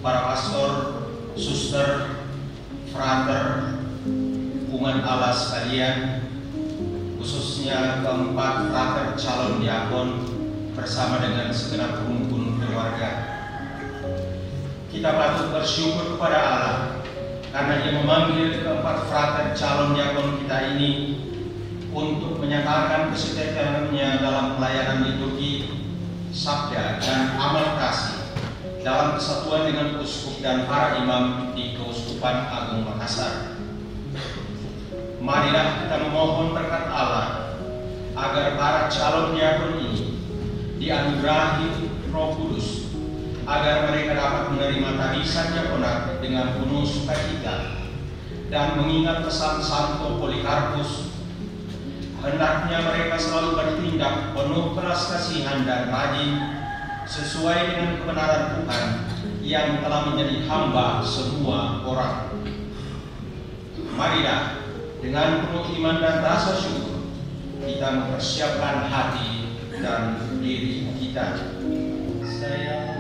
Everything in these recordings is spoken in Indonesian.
para pastor, suster, frater, umat Allah sekalian, khususnya keempat frater calon diakon bersama dengan segenap rumpun keluarga. Kita patut bersyukur kepada Allah karena Ia memanggil keempat frater calon diakon kita ini untuk menyatakan kesetiaannya dalam pelayanan liturgi, sabda, dan amal kasih dalam kesatuan dengan uskup dan para imam di Keuskupan Agung Makassar. Marilah kita memohon berkat Allah agar para calon diakon ini dianugerahi Roh Kudus, agar mereka dapat menerima tarisan diakonat dengan penuh sukacita dan mengingat pesan Santo Polikarpus. Hendaknya mereka selalu bertindak penuh belas kasihan dan rajin sesuai dengan kebenaran Tuhan yang telah menjadi hamba semua orang. Marilah dengan penuh iman dan rasa syukur kita mempersiapkan hati dan diri kita. Saya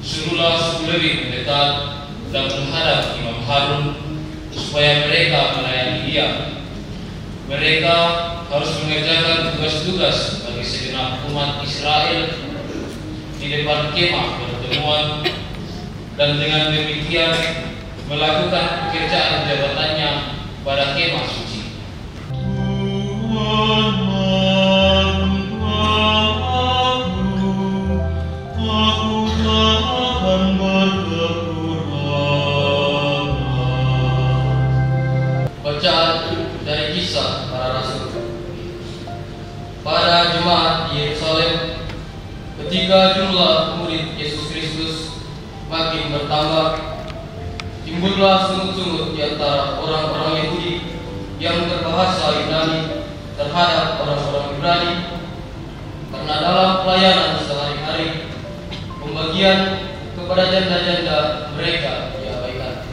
suruhlah lebih mendekat dan menghadap Imam Harun supaya mereka melayani dia. Mereka harus mengerjakan tugas-tugas bagi segenap umat Israel di depan kemah pertemuan dan dengan demikian melakukan pekerjaan jabatannya pada kemah suci. Bacaan dari Kisah Para Rasul. Pada jemaat di Yerusalem, ketika jumlah murid Yesus Kristus makin bertambah, timbullah sungut-sungut di antara orang-orang Yahudi yang berbahasa Yunani terhadap orang-orang Ibrani, karena dalam pelayanan sehari-hari pembagian kepada janda-janda mereka diabaikan.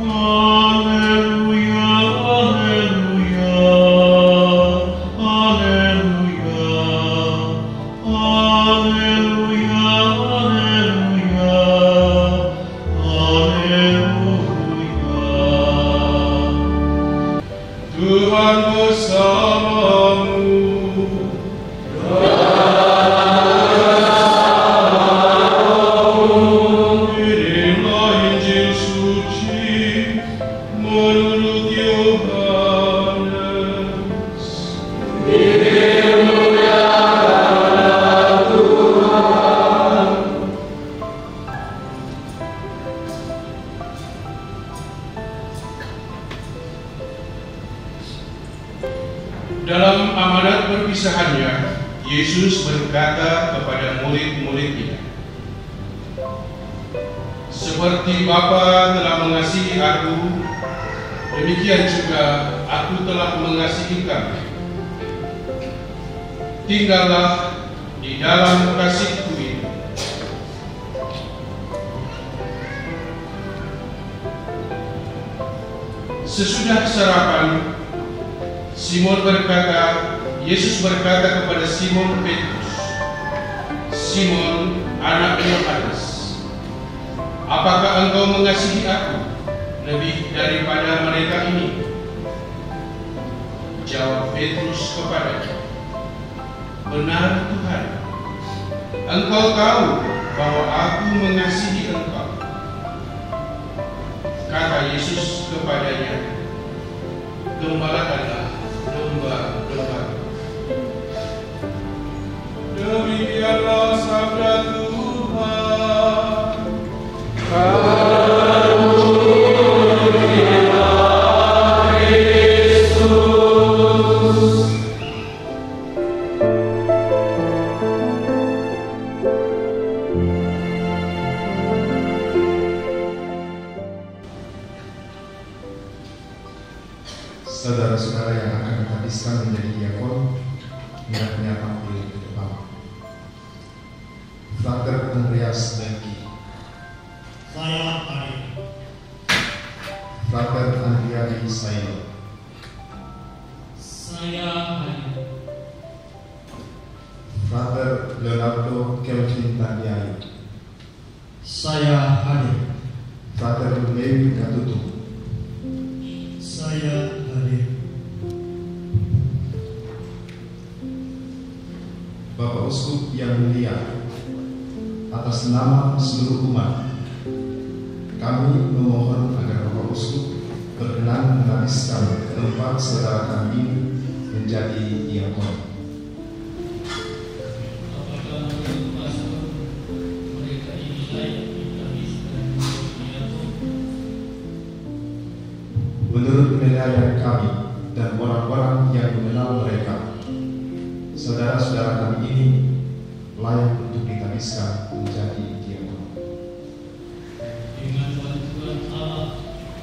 Haleluya, haleluya, haleluya, haleluya, haleluya, haleluya. Tuhan bersamamu. Inilah Injil suci menurut Yohanes. Dalam amanat perpisahannya, Yesus berkata kepada murid-muridnya, "Seperti Bapa telah mengasihi aku, demikian juga aku telah mengasihi kamu. Tinggallah di dalam kasih-Ku ini." Sesudah sarapan, Yesus berkata kepada Simon Petrus, "Simon, anak Yohanes, apakah engkau mengasihi aku lebih daripada mereka ini?" Jawab Petrus kepadanya, "Benar Tuhan, Engkau tahu bahwa aku mengasihi engkau." Kata Yesus kepadanya, "Gembalakanlah domba-domba." Demikianlah sabda Tuhan. Saudara-saudara yang akan dihabiskan menjadi diakon, hendaknya tampil ke depan. Frater Andreas Bengki. Saya Ari. Frater Andriadi Sailo. Saya Ari. Frater Leonardo Kelvin Tandiai. Saya Ari. Frater Lewi Katutu. Saya Ari. Bapak Uskup yang mulia, atas nama seluruh umat, kami memohon agar Bapak Uskup berkenan menghabiskan keempat saudara kami ini menjadi diakon. Apakah mereka ini layak dihabiskan diakon? Menurut penilaian kami dan orang-orang yang mengenal mereka, saudara-saudara kami ini layak untuk dihabiskan menjadi diakon. Dengan bantuan Allah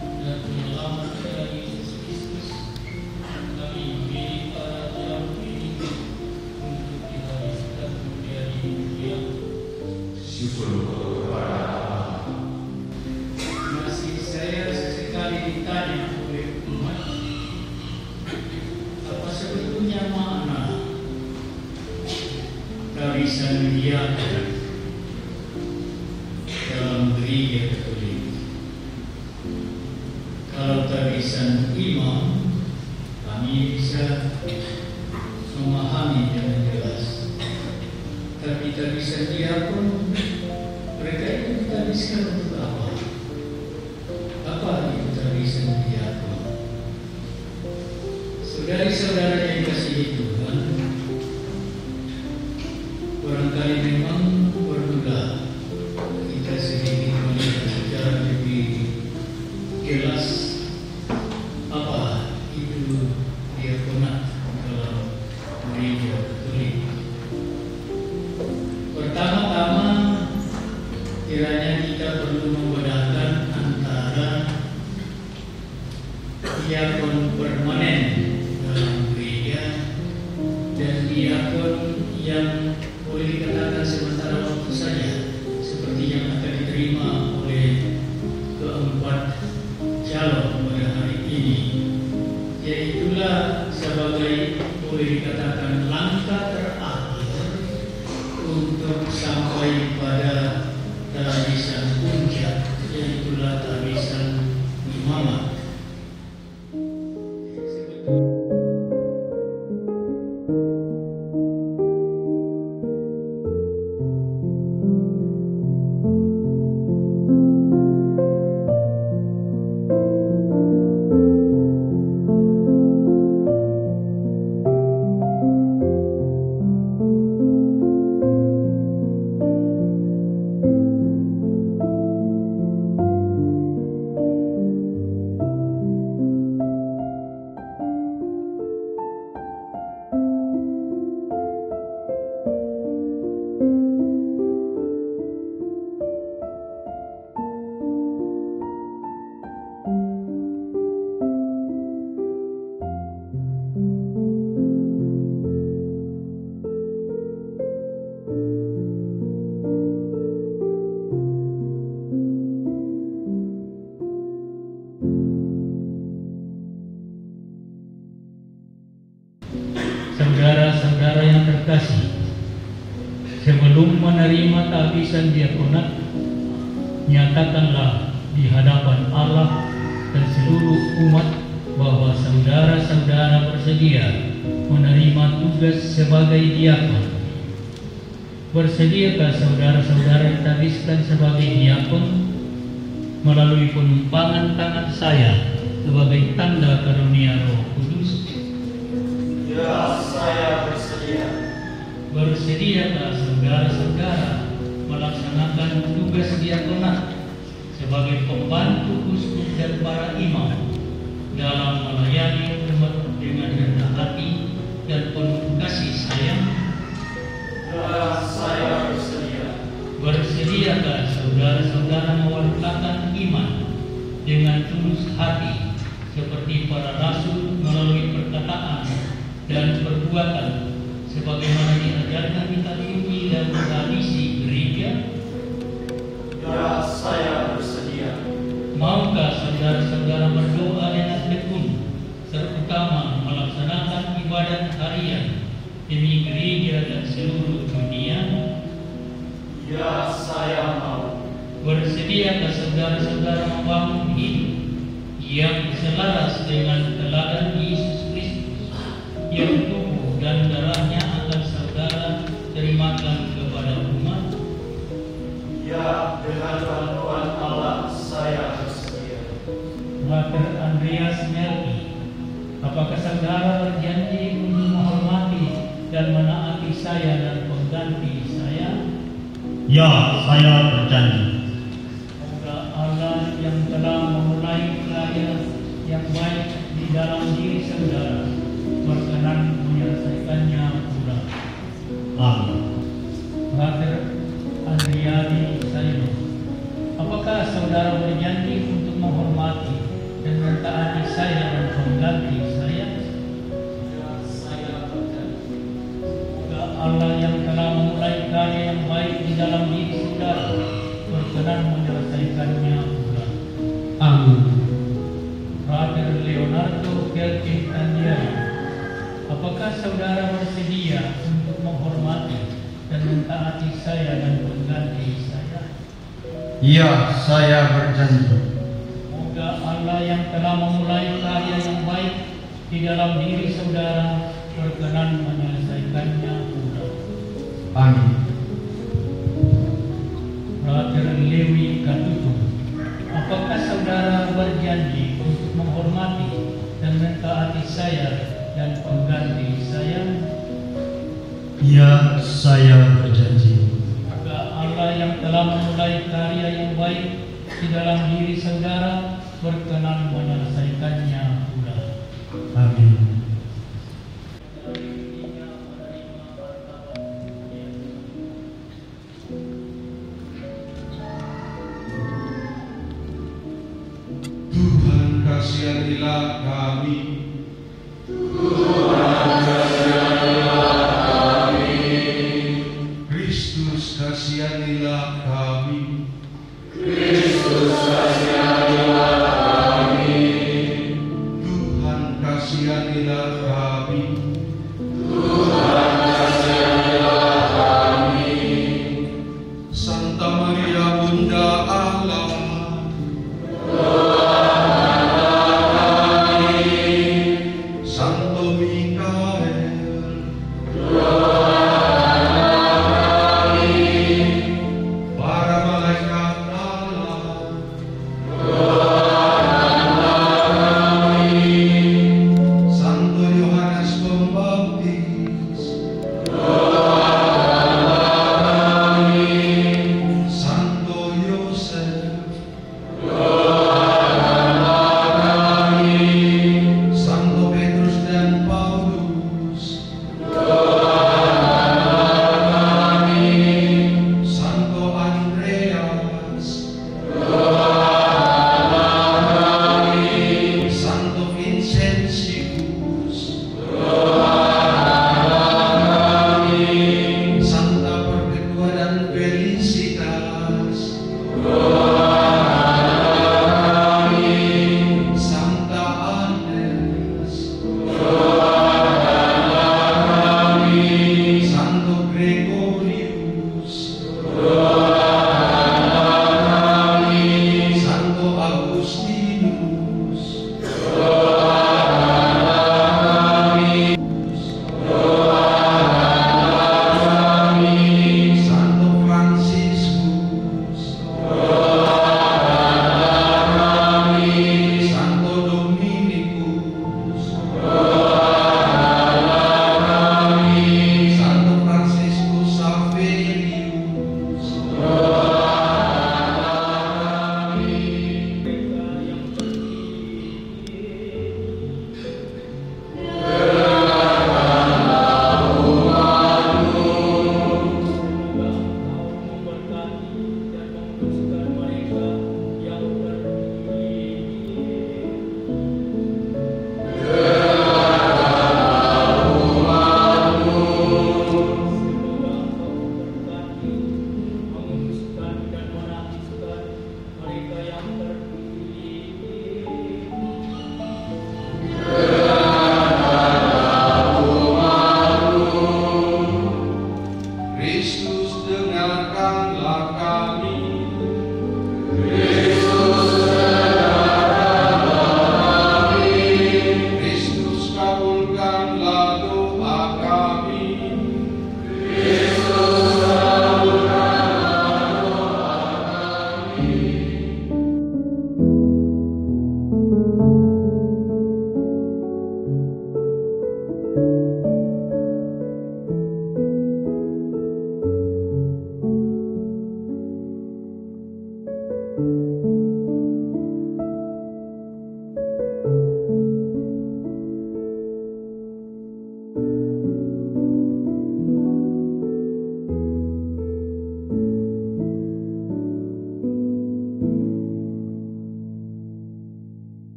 dan penyelamat kita Yesus Kristus, kami memilih para jam ini untuk dihabiskan menjadi diakon. Syukur kepada Allah. Masih saya sesekali ditanya oleh umat, apa sebetulnya makna tarisan diakon dalam gereja Katolik? Kalau tarisan imam, kami bisa memahami dengan jelas. Tapi tarisan diakon, mereka itu ditabiskan untuk apa? Apa itu tarisan diakon? Saudari-saudara yang dikasihi Tuhan, barangkali memang perlulah kita sedikit melihat secara lebih jelas apa itu diakonat dalam gereja Katolik. Pertama-tama, kiranya kita perlu membedakan antara diakon permanen dalam gereja dan diakon yang boleh dikatakan sementara waktu saja, seperti yang akan diterima oleh keempat calon pada hari ini, yaitulah sebagai boleh dikatakan langkah terakhir untuk sampai pada tarisan puncak, yaitulah tarisan imamat. saudara yang terkasih, sebelum menerima tabisan diakonat, nyatakanlah di hadapan Allah dan seluruh umat bahwa saudara-saudara bersedia menerima tugas sebagai diakon. Bersediakah saudara-saudara ditabiskan sebagai diakon melalui penumpangan tangan saya sebagai tanda karunia Roh Kudus? Ya, saya bersedia. Bersediakah saudara-saudara melaksanakan tugas diakonat sebagai pembantu uskup dan para imam dalam melayani umat dengan rendah hati dan penuh kasih sayang? Ya, saya bersedia. Bersediakah saudara-saudara mewartakan iman dengan tulus hati seperti para rasul melalui perkataan dan perbuatan sebagaimana diajarkan di liturgi dan tradisi gereja? Ya, saya bersedia. Maukah saudara-saudara berdoa dengan tekun, terutama melaksanakan ibadat harian demi gereja dan seluruh dunia? Ya, saya mau. Bersediakah saudara-saudara membangun hidup yang selaras dengan teladan Yesus Kristus yang tubuh dan darahnya akan saudara terimakan kepada umat? Ya, dengan bantuan Allah saya bersedia. Frater Andreas Melki, apakah saudara berjanji untuk menghormati dan menaati saya dan pengganti saya? Ya, saya berjanji. Semoga Allah yang telah memulai karya yang baik di dalam diri saudara berkenan menyelesaikannya pula. Amin. Frater Andriani Sayno, apakah saudara berjanji untuk menghormati dan mentaati saya dan pengganti saya? Ya, saya berjanji. Semoga Allah yang telah memulai karya yang baik di dalam diri saudara berkenan menyelesaikannya pula. Amin. Frater Leonardo Kelvin Tandiari, apakah saudara bersedia untuk menghormati dan mentaati saya dan pengganti saya? Ya, saya berjanji. Semoga Allah yang telah memulai karya yang baik di dalam diri saudara berkenan menyelesaikannya pula. Amin. Frater Lewi Katutu, apakah saudara berjanji untuk menghormati dan mentaati saya dan pengganti saya? Ya, saya berjanji. Semoga Allah yang telah memulai karya yang baik di dalam diri saudara berkenan menyelesaikannya pula. Amin. Tuhan kasihanilah kami. Kristus kasihanilah kami. Tuhan kasihanilah kami. Santa Maria Bunda Allah, Santo Mikael, para malaikat Allah, Santo Yohanes Pembaptis,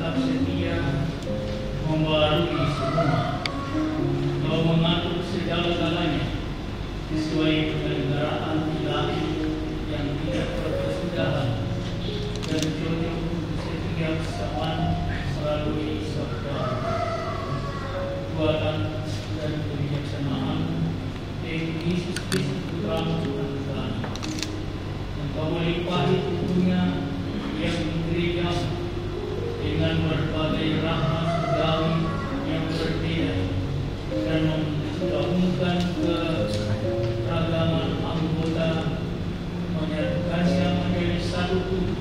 tetap setia membarui semua. Kau mengatur segala-galanya sesuai penyelenggaraan ilahi yang tidak berkesudahan dan cocok untuk setiap zaman melalui sabda, kekuatan dan kebijaksanaan Yesus Kristus Putra-Mu Tuhan. Engkau melimpahi tubuhnya yang menggereja dengan berbagai rahmat surgawi yang berbeda dan menggabungkan keragaman anggota, menyatukannya menjadi satu tubuh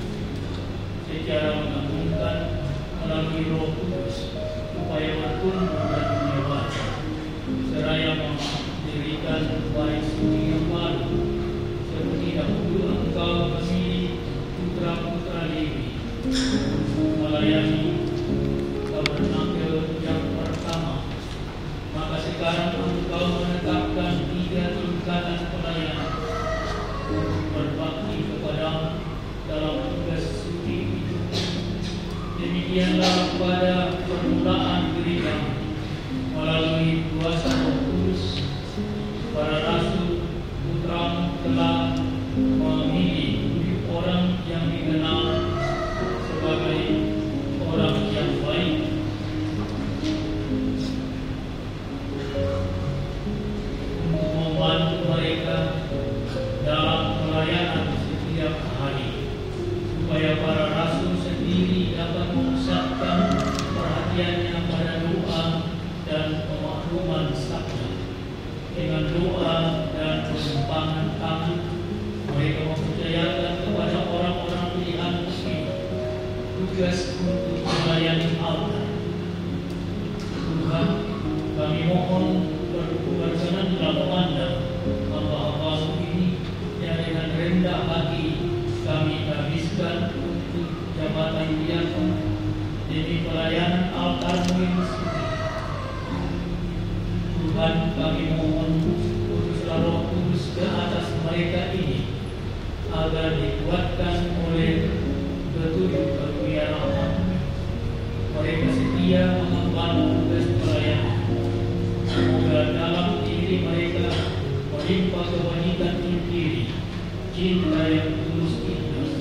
secara menggabungkan melalui Roh Kudus supaya bertumbuh dan menyebar seraya mendirikan baik suci yang baru seperti dahulu Engkau memilih putra-putra Lewi melayani tabernakel yang pertama. Maka sekarang Engkau menetapkan 3 tingkatan pelayanan untuk berbakti kepada-Mu dalam tugas suci itu. Demikianlah pada permulaan gereja melalui kuasa Roh Kudus, para rasul Putra-Mu telah memilih orang yang dikenal sebagai orang yang baik untuk membantu mereka dalam pelayanan setiap hari, supaya para rasul sendiri dapat memusatkan perhatiannya pada doa dan pemakluman sabda. Dengan doa dan persimpangan tangan, mereka mempercayakan kepada orang-orang pilihan muslim tugas untuk melayani altar. Tuhan, kami mohon berkenan dalam memandang hamba-hamba-Mu ini yang dengan rendah hati kami habiskan untuk jabatan diakon demi pelayanan altar-Mu yang suci. Tuhan, kami mohon utuslah Roh Kudus ke atas mereka ini agar dikuatkan oleh petunjuk karunia rahmat. Mereka setia mengemban tugas pelayanan. Semoga dalam diri mereka melimpah kebajikan Injil, cinta yang tulus ikhlas,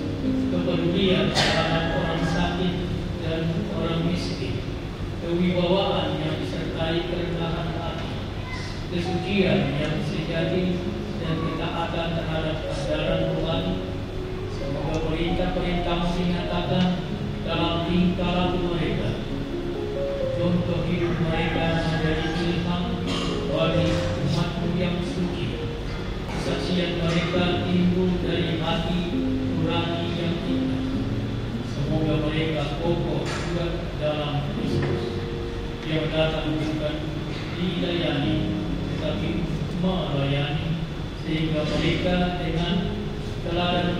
kepedulian terhadap orang sakit dan orang miskin, kewibawaan yang disertai kerendahan hati, kesucian yang sejati dan ketaatan terhadap ajaran rohani. Semoga perintah-perintah-Mu dinyatakan dalam tingkah laku mereka. Contoh hidup mereka menjadi ilham bagi umat-Mu yang suci. Kesaksian mereka timbul dari hati nurani yang indah. Semoga mereka kokoh kuat dalam Kristus, yang datang bukan dilayani tetapi melayani, sehingga mereka dengan teladan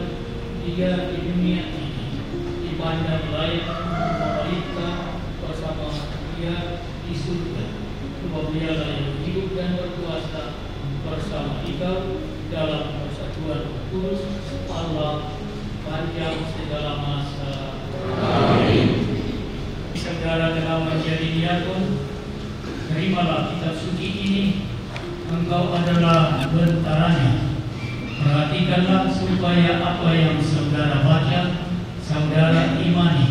Dia di dunia ini dipandang layak memerintah bersama Dia di surga. Sebab Dialah yang hidup dan berkuasa bersama Engkau dalam persatuan kudus Allah panjang segala masa. Amin. Saudara telah menjadi diakon, terimalah kitab suci ini. Engkau adalah bentaranya. Perhatikanlah supaya apa yang saudara baca, saudara imani.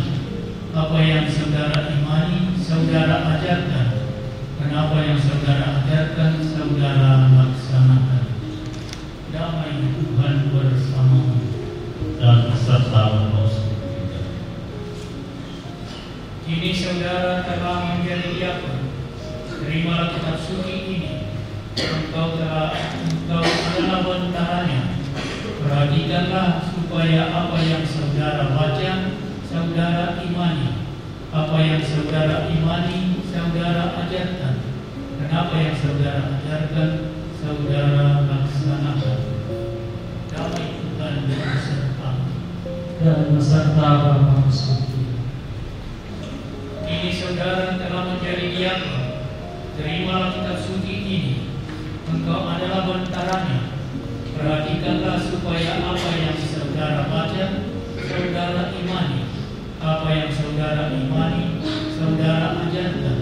Apa yang saudara imani, saudara ajarkan. Dan apa yang saudara ajarkan, saudara laksanakan. Damai Tuhan bersamamu dan beserta Roh. Kini saudara telah menjadi diakon. Terimalah kitab suci ini. Engkau adalah bentaranya. Perhatikanlah supaya apa yang saudara baca, saudara imani. Apa yang saudara imani, saudara ajarkan. Dan apa yang saudara ajarkan, saudara laksanakan. Damai Tuhan besertamu dan beserta Bapa Suci. Ini saudara telah menjadi diakon. Terimalah kitab suci ini. Engkau adalah bentaranya. Perhatikanlah supaya apa yang saudara baca, saudara imani. Apa yang saudara imani, saudara ajarkan.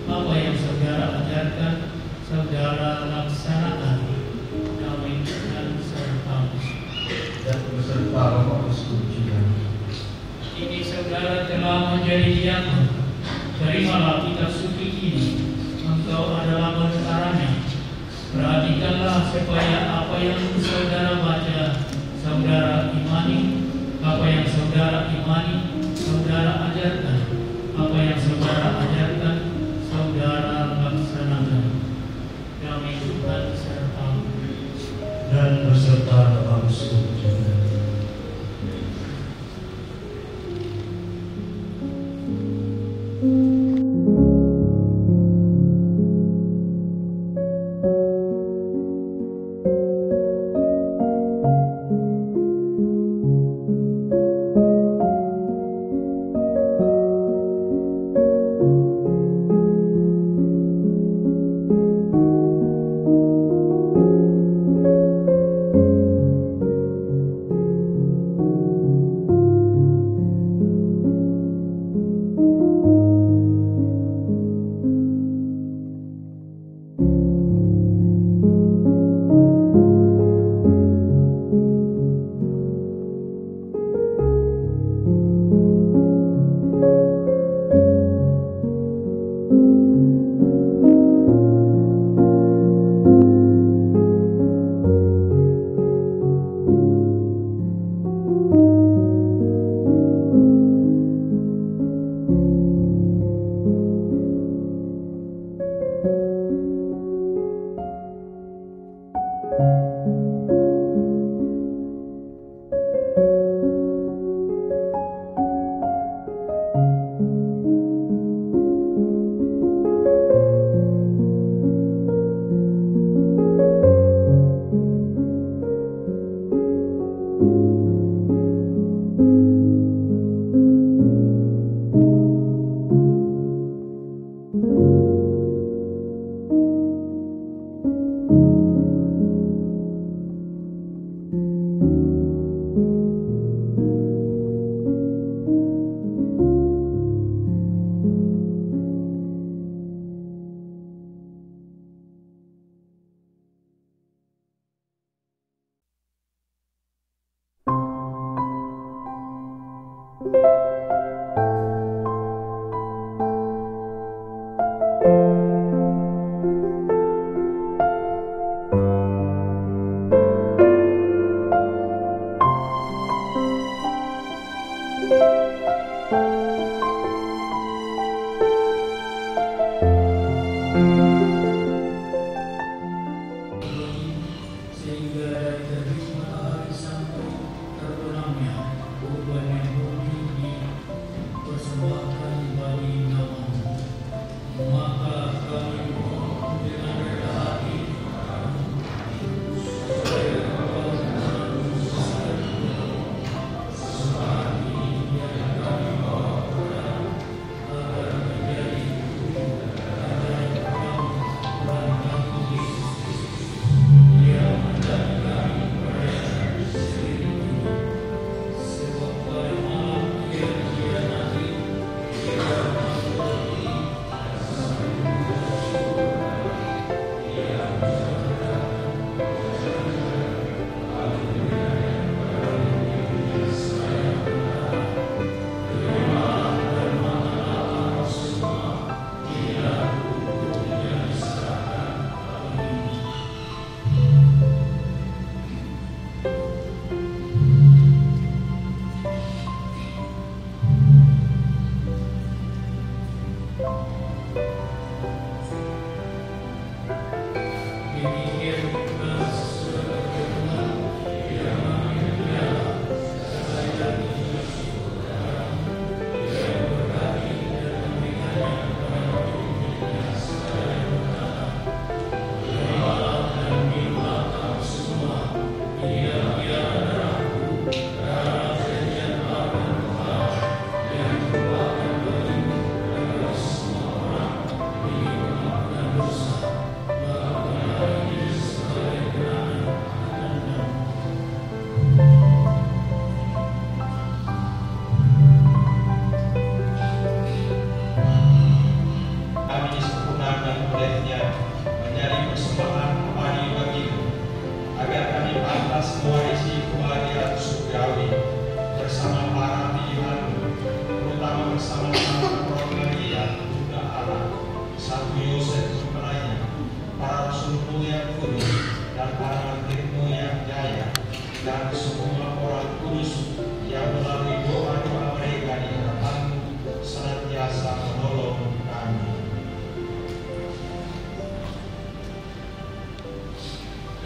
Apa yang saudara ajarkan, saudara laksanakan. Damai Tuhan sertamu. Dan beserta Roh Kudus juga. Ini saudara telah menjadi diakon. Terimalah kitab suci ini. Engkau adalah bentaranya. Perhatikanlah supaya apa yang saudara baca, saudara imani. Apa yang saudara imani, saudara ajarkan. Apa yang saudara ajarkan, saudara laksanakan. Damai Tuhan sertamu. Dan beserta Roh Kudus juga.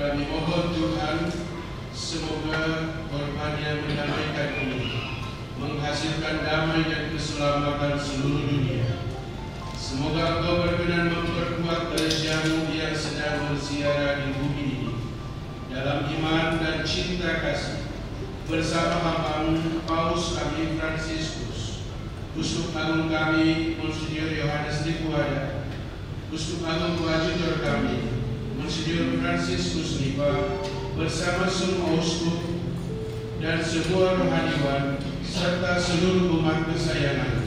Kami mohon Tuhan, semoga korban yang mendamaikan ini menghasilkan damai dan keselamatan seluruh dunia. Semoga Engkau berkenan memperkuat gereja-Mu yang sedang bersiara di bumi ini dalam iman dan cinta kasih, bersama hamba-Mu Paus kami Fransiskus, Uskup Agung kami Monsinyur Yohanes Lipuada, Uskup Agung Koadjutor kami Monsinyur Fransiskus Lipa, bersama semua uskup dan semua rohaniwan serta seluruh umat kesayangan.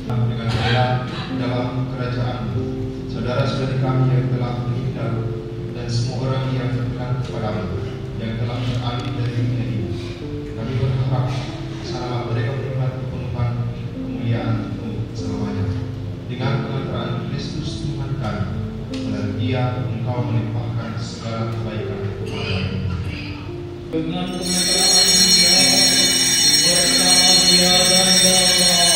Dengan jalan dalam kerajaan-Mu, saudara-saudari kami yang telah meninggal dan semua orang yang berkenan kepadamu, yang telah beralih dari dunia ini, kami berharap selama mereka menikmati penuhan kemuliaan-Mu selamanya. Dengan pengantaran Kristus Tuhan kami, melalui Dia Engkau melimpahkan segala kebaikan kepada-Mu. Dengan pengantaran Dia bersama Dia dan dalam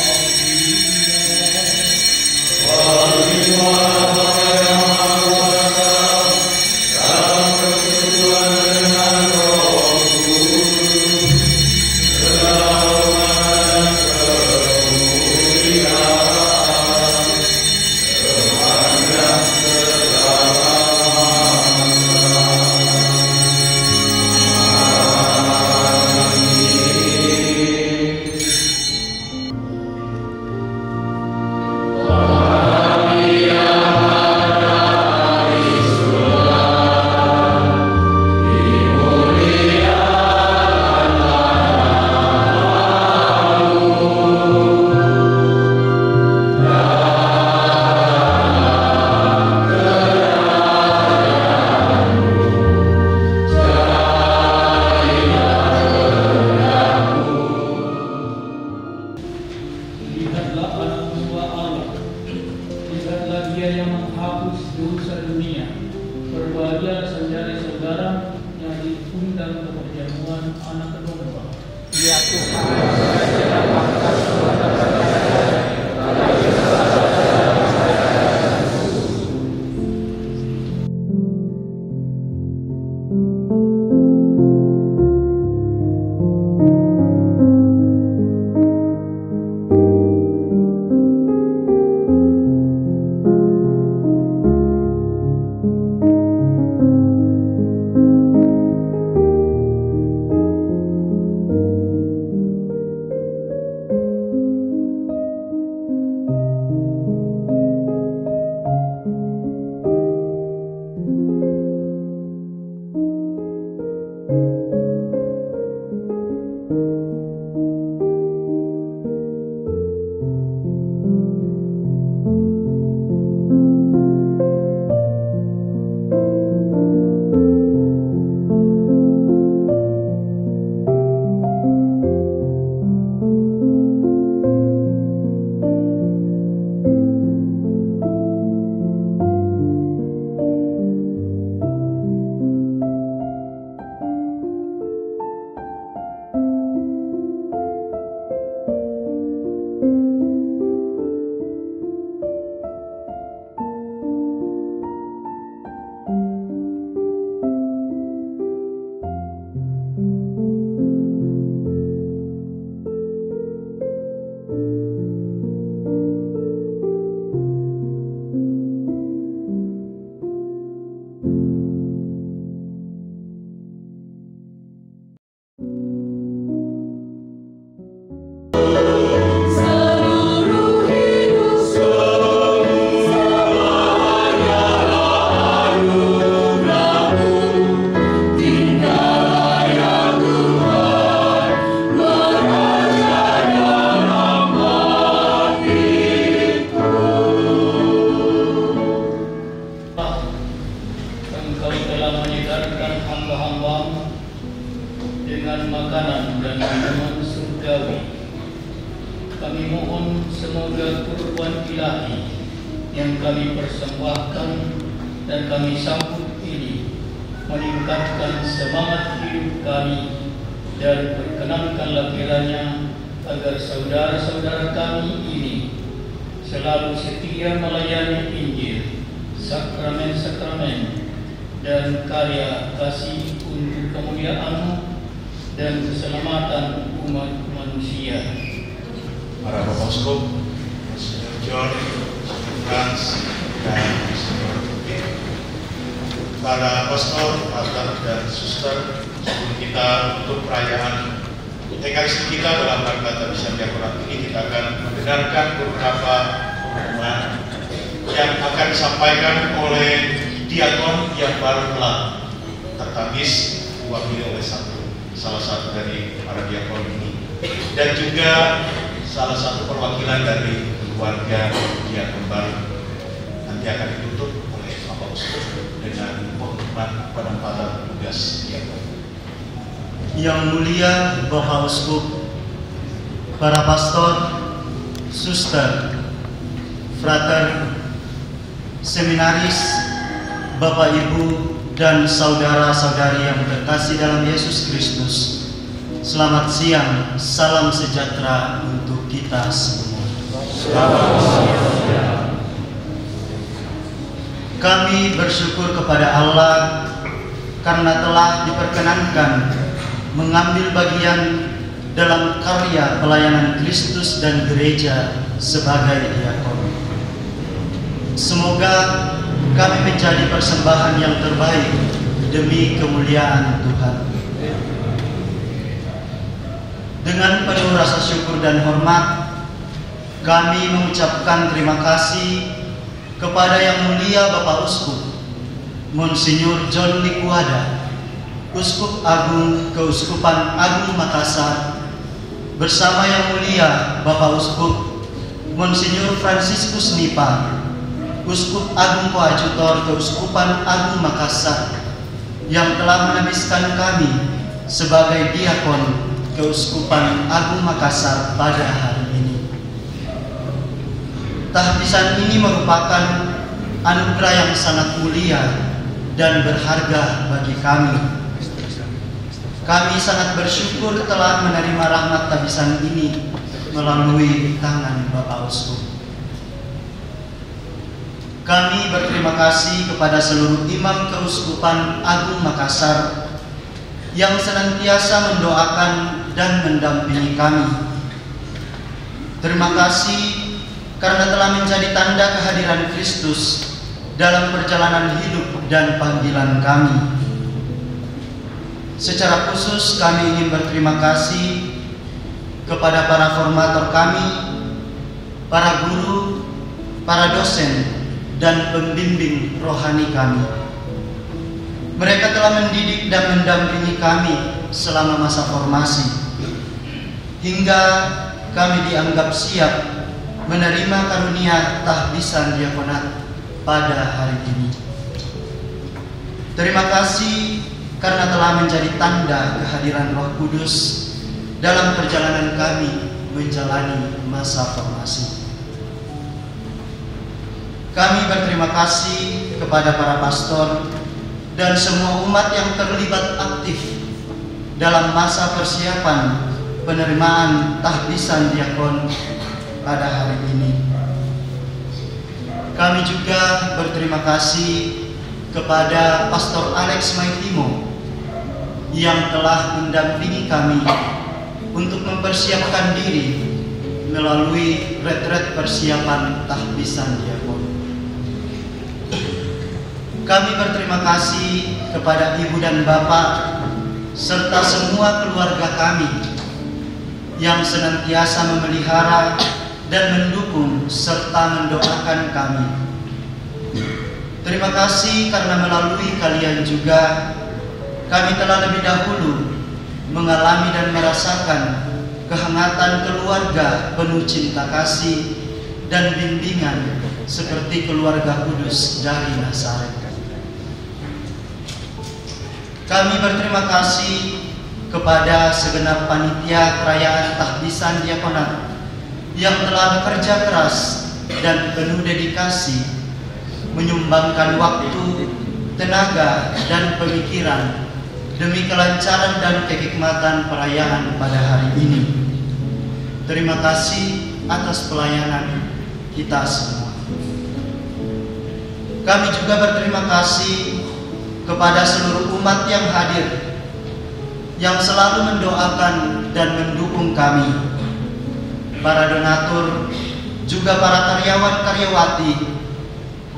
semoga kurban ilahi yang kami persembahkan dan kami sambut ini meningkatkan semangat hidup kami dan perkenankanlah kiranya agar saudara-saudara kami ini selalu setia melayani Injil, sakramen-sakramen, dan karya kasih untuk kemuliaan-Mu dan keselamatan umat manusia. Para Bapak Uskup, Monsignor John, Monsignor Frans, dan Monsignor Tim, para pastor, frater, dan suster, sebelum kita untuk perayaan Ekaristi kita dalam rangka Tabisan Diakonat ini, kita akan mendengarkan beberapa pengumuman yang akan disampaikan oleh diakon yang baru telah tertabis diwakili oleh salah satu dari para diakon ini, dan juga salah satu perwakilan dari keluarga diakon baru. Nanti akan ditutup oleh Bapak Uskup dengan pengumuman penempatan tugas diakon. Yang mulia Bapak Uskup, para pastor, suster, frater, seminaris, Bapak Ibu dan saudara-saudari yang terkasih dalam Yesus Kristus, selamat siang, salam sejahtera untuk kita semua. Selamat siang. Kami bersyukur kepada Allah karena telah diperkenankan mengambil bagian dalam karya pelayanan Kristus dan gereja sebagai diakon. Semoga kami menjadi persembahan yang terbaik demi kemuliaan Tuhan. Dengan penuh rasa syukur dan hormat, kami mengucapkan terima kasih kepada Yang Mulia Bapak Uskup Monsignor John Likuada, Uskup Agung Keuskupan Agung Makassar, bersama Yang Mulia Bapak Uskup Monsignor Franciscus Nipa, Uskup Agung Koadjutor Keuskupan Agung Makassar, yang telah menebiskan kami sebagai diakon Keuskupan Agung Makassar pada hari ini. Tahbisan ini merupakan anugerah yang sangat mulia dan berharga bagi kami. Kami sangat bersyukur telah menerima rahmat tahbisan ini melalui tangan Bapak Uskup. Kami berterima kasih kepada seluruh imam Keuskupan Agung Makassar yang senantiasa mendoakan dan mendampingi kami. Terima kasih karena telah menjadi tanda kehadiran Kristus dalam perjalanan hidup dan panggilan kami. Secara khusus kami ingin berterima kasih kepada para formator kami, para guru, para dosen, dan pembimbing rohani kami. Mereka telah mendidik dan mendampingi kami selama masa formasi, hingga kami dianggap siap menerima karunia tahbisan diakonat pada hari ini. Terima kasih karena telah menjadi tanda kehadiran Roh Kudus dalam perjalanan kami menjalani masa formasi. Kami berterima kasih kepada para pastor dan semua umat yang terlibat aktif dalam masa persiapan penerimaan tahbisan diakon pada hari ini. Kami juga berterima kasih kepada Pastor Alex Maitimo yang telah mendampingi kami untuk mempersiapkan diri melalui retret persiapan tahbisan diakon. Kami berterima kasih kepada Ibu dan Bapak serta semua keluarga kami yang senantiasa memelihara dan mendukung serta mendoakan kami. Terima kasih karena melalui kalian juga kami telah lebih dahulu mengalami dan merasakan kehangatan keluarga penuh cinta kasih dan bimbingan seperti keluarga kudus dari Nazaret. Kami berterima kasih kepada segenap panitia perayaan tahbisan diakonat yang telah bekerja keras dan penuh dedikasi menyumbangkan waktu, tenaga, dan pemikiran demi kelancaran dan kehikmatan perayaan pada hari ini. Terima kasih atas pelayanan kita semua. Kami juga berterima kasih kepada seluruh umat yang hadir, yang selalu mendoakan dan mendukung kami, para donatur, juga para karyawan-karyawati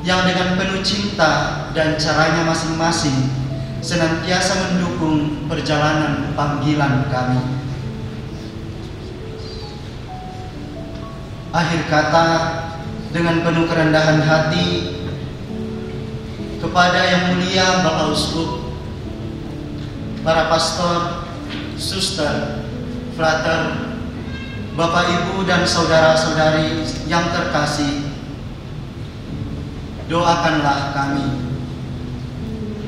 yang dengan penuh cinta dan caranya masing-masing senantiasa mendukung perjalanan panggilan kami. Akhir kata, dengan penuh kerendahan hati, kepada Yang Mulia Bapak Uskup, para pastor, suster, frater, Bapak Ibu dan saudara-saudari yang terkasih, doakanlah kami.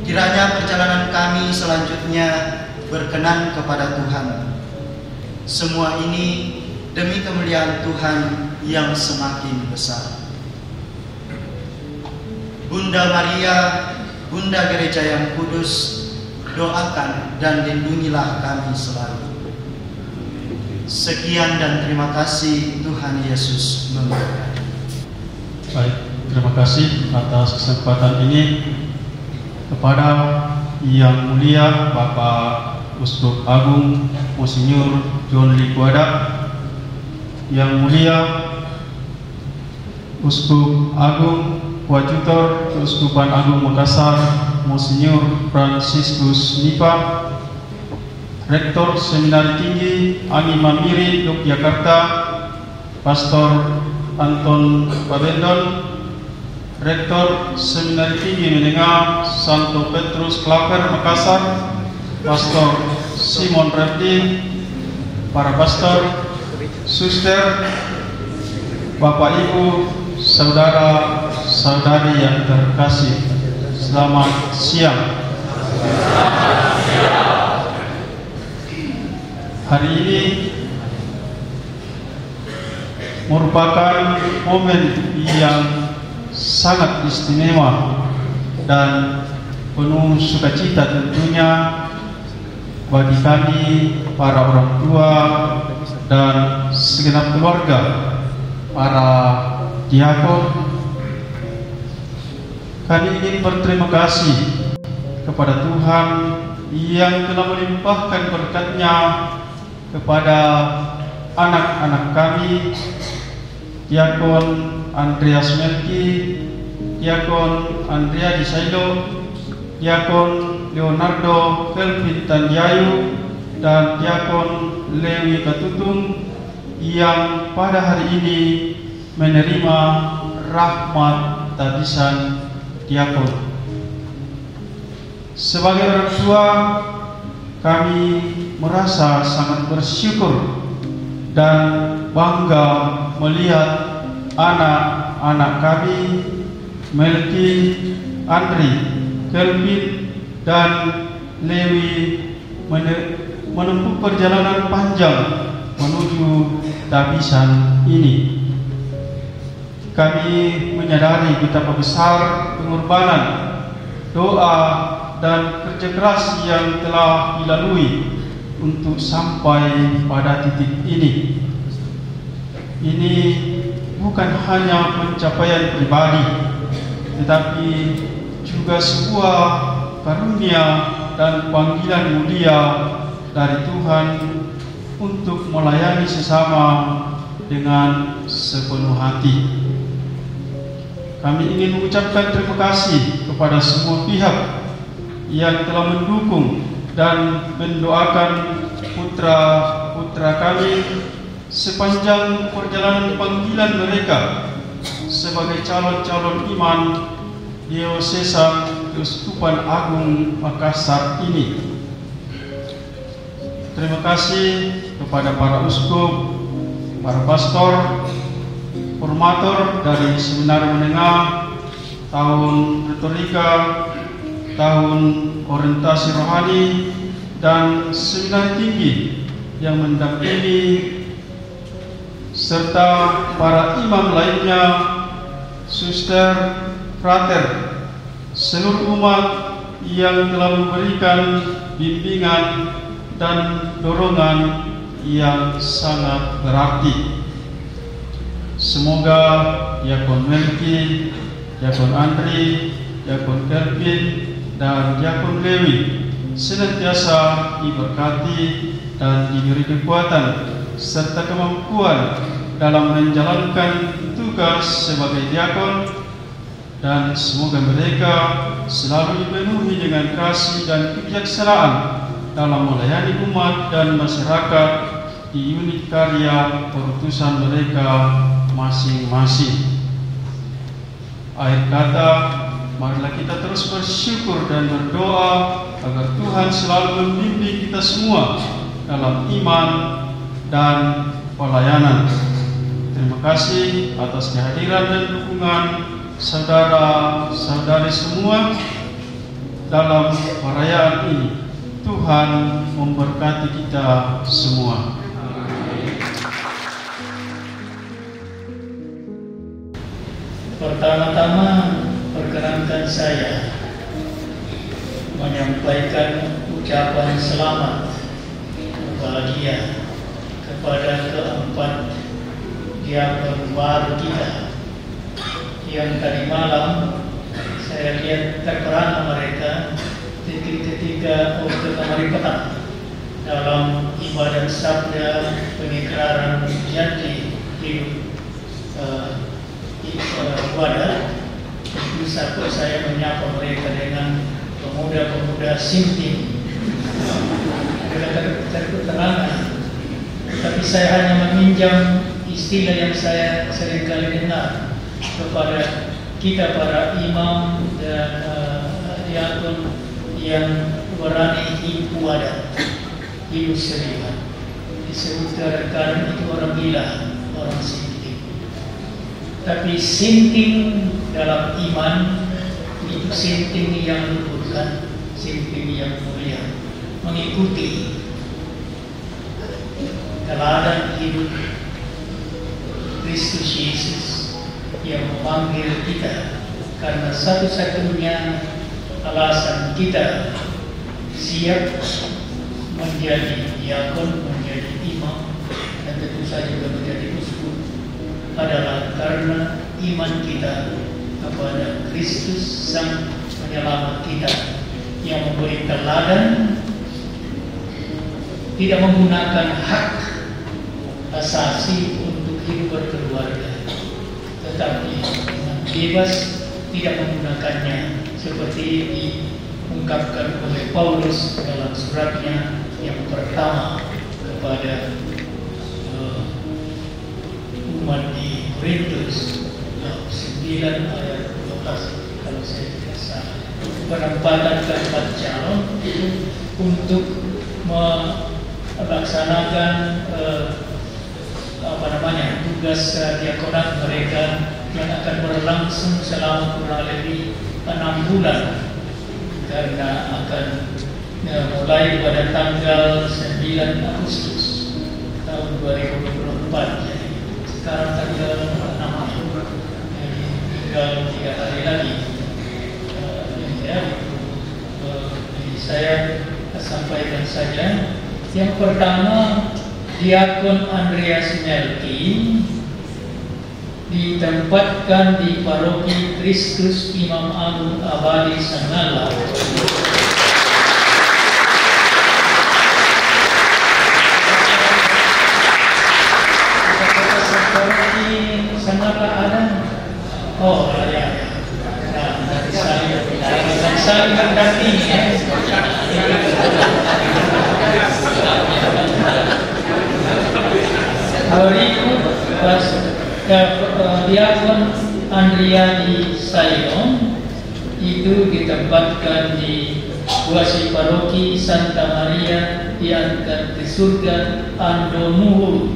Kiranya perjalanan kami selanjutnya berkenan kepada Tuhan. Semua ini demi kemuliaan Tuhan yang semakin besar. Bunda Maria, Bunda Gereja yang kudus, doakan dan lindungilah kami selalu. Sekian dan terima kasih. Tuhan Yesus memberkati. Baik, terima kasih atas kesempatan ini kepada Yang Mulia Bapak Uskup Agung Monsinyur John Liguada, Yang Mulia Uskup Agung Coadjutor Keuskupan Agung Makassar Monsinyur Fransiskus Nipa, Rektor Seminari Tinggi Anggi Mamiri Yogyakarta Pastor Anton Pabendon, Rektor Seminari Tinggi Menengah Santo Petrus Klaper Makassar Pastor Simon Repti, para pastor, suster, Bapak Ibu, saudara-saudari yang terkasih, selamat siang. Hari ini merupakan momen yang sangat istimewa dan penuh sukacita tentunya bagi kami, para orang tua dan segenap keluarga, para diakon. Kami ingin berterima kasih kepada Tuhan yang telah melimpahkan berkat-Nya kepada anak-anak kami, Diakon Andreas Melki, Diakon Andrea Disailo, Diakon Leonardo Kelvin Tanjayu, dan Diakon Lewi Katutung yang pada hari ini menerima rahmat tadisan diakon. Sebagai orang tua, kami merasa sangat bersyukur dan bangga melihat anak-anak kami, Melki, Andri, Kelvin, dan Lewi menempuh perjalanan panjang menuju tabisan ini. Kami menyadari betapa besar pengorbanan, doa, dan kerja keras yang telah dilalui untuk sampai pada titik ini. Ini bukan hanya pencapaian pribadi, tetapi juga sebuah karunia dan panggilan mulia dari Tuhan untuk melayani sesama dengan sepenuh hati. Kami ingin mengucapkan terima kasih kepada semua pihak yang telah mendukung dan mendoakan putra-putra kami sepanjang perjalanan panggilan mereka sebagai calon-calon iman Diosesan Keuskupan Agung Makassar ini. Terima kasih kepada para uskup, para pastor, formator dari Seminar Menengah, tahun retorika, tahun orientasi rohani, dan Seminar Tinggi yang mendampingi, serta para imam lainnya, suster, frater, seluruh umat yang telah memberikan bimbingan dan dorongan yang sangat berarti. Semoga Diakon Melki, Diakon Andri, Diakon Kelvin, dan diakon Lewi senantiasa diberkati dan diberi kekuatan serta kemampuan dalam menjalankan tugas sebagai diakon, dan semoga mereka selalu dipenuhi dengan kasih dan kebijaksanaan dalam melayani umat dan masyarakat di unit karya perutusan mereka masing-masing. Akhir kata, marilah kita terus bersyukur dan berdoa agar Tuhan selalu membimbing kita semua dalam iman dan pelayanan. Terima kasih atas kehadiran dan dukungan saudara-saudari semua dalam perayaan ini. Tuhan memberkati kita semua. Pertama-tama perkenankan saya menyampaikan ucapan selamat bahagia kepada keempat diakon baru kita yang tadi malam saya lihat terperangah mereka ketika kemarin petang dalam ibadat sabda pengikraran janji hidup wadah. Bisa saya menyapa mereka dengan pemuda-pemuda Sinting. Terang-terangan, tapi saya hanya meminjam istilah yang saya seringkali dengar kepada kita para imam dan diakon yang berani hidup wadah, hidup serius. Disebut kadang-kadang itu orang gila, orang Sinting. Tapi Sinting dalam iman itu Sinting yang luhur, kan? Sinting yang mulia, mengikuti teladan hidup Kristus Yesus yang memanggil kita, karena satu-satunya alasan kita siap menjadi diakon, menjadi imam, dan tentu saja juga menjadi uskup adalah karena iman kita kepada Kristus Sang Penyelamat kita yang memberi teladan, tidak menggunakan hak asasi untuk hidup berkeluarga, tetapi dengan bebas tidak menggunakannya seperti diungkapkan oleh Paulus dalam suratnya yang pertama kepada umat di Korintus 9 ayat 12 kalau saya tidak salah. Penempatan keempat calon itu untuk melaksanakan tugas diakonat mereka yang akan berlangsung selama kurang lebih 6 bulan, karena akan mulai pada tanggal 9 Agustus tahun 2024. Jadi sekarang tanggal 6, jadi tinggal 3 hari lagi. Jadi saya sampaikan saja. Yang pertama, Diakon Andreas Melki ditempatkan di Paroki Kristus Imam Agung Abadi Sangala. Paroki Sangala ada? Oh ya. Nah, saling mendampingi ya. Diakon Andriani Sayong itu ditempatkan di Wasi Paroki Santa Maria diangkat ke surga Andonuhur.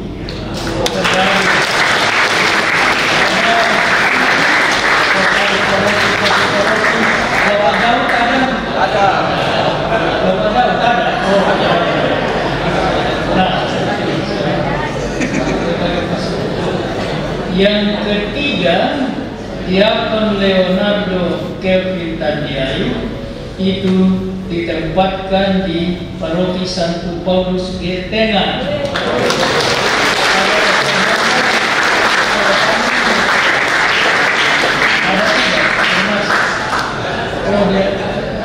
Yang ketiga, Diakon Leonardo Kevin Tandiayu itu ditempatkan di Paroki Santo Paulus Getengan.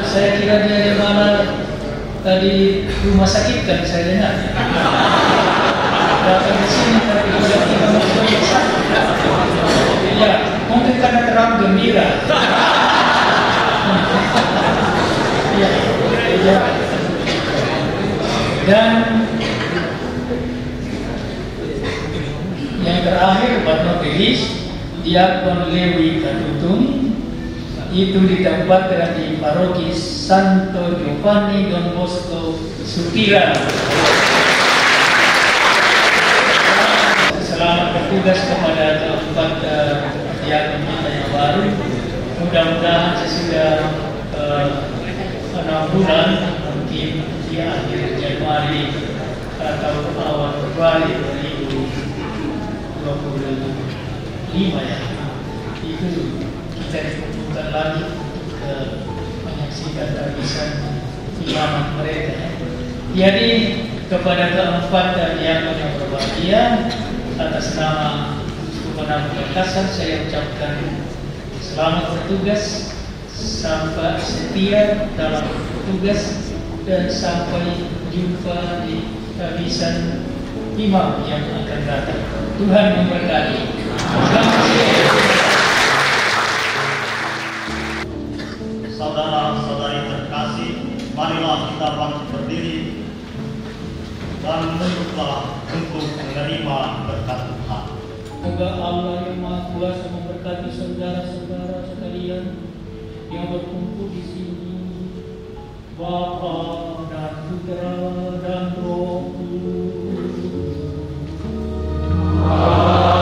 Saya tadi rumah sakit kan saya dengar. Datang ke sini tapi tiba-tiba masuk rumah sakit. Ya, mungkin karena terang gembira. Ya, ya. Dan yang terakhir Bapak Belis, Diakon Lewi Katutung, itu ditempatkan di paroki Santo Giovanni Don Bosco Supira. Selamat bertugas kepada keempat diakon kita yang baru. Mudah-mudahan sesudah 6 bulan, mungkin di akhir Januari atau awal Februari 2025 ya, itu kita dikumpulkan lagi menyaksikan tabisan imamat mereka. Jadi kepada keempat diakon yang berbahagia, atas nama Kemenang Perkasan saya ucapkan selamat bertugas, sampai setia dalam tugas, dan sampai jumpa di tabisan imam yang akan datang. Tuhan memberkati. Saudara-saudari terkasih, marilah kita bangkit berdiri dan menunduklah untuk menerima berkat Tuhan. Semoga Allah yang Maha Kuasa memberkati saudara-saudara sekalian yang berkumpul di sini, Bapa dan Putra dan Roh Kudus. Amin.